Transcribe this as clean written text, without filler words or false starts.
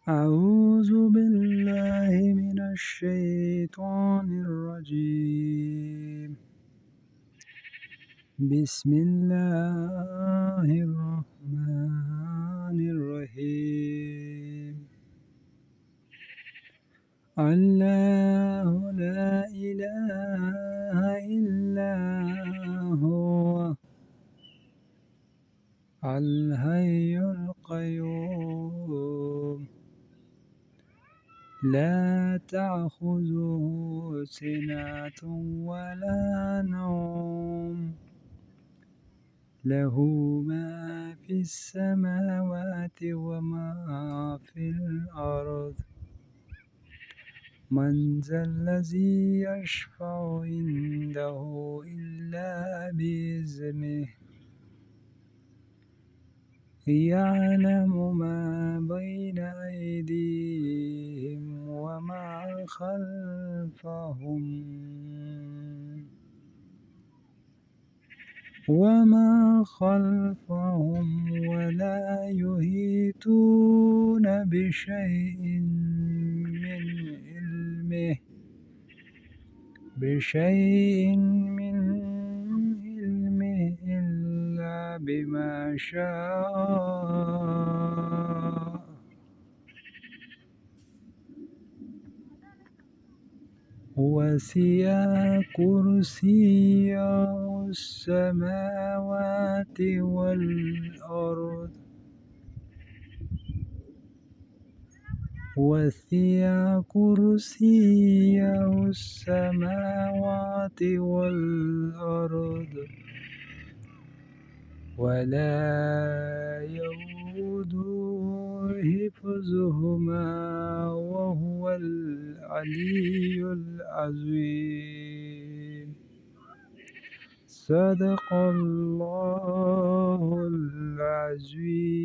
أعوذ بالله من الشيطان الرجيم. بسم الله الرحمن الرحيم. الله لا إله إلا هو الحي القيوم لا تأخذه سنة ولا نوم له ما في السماوات وما في الأرض من ذا الذي يشفع عنده إلا بإذنه يعلم ما بين أيديهم وما خلفهم ولا يحيطون بشيء من علمه إلا بما شاء وسع كرسيه السماوات والأرض وسع كرسيه السماوات والأرض ولا يؤوده حفظهما وهو العلي العظيم. صدق الله العظيم.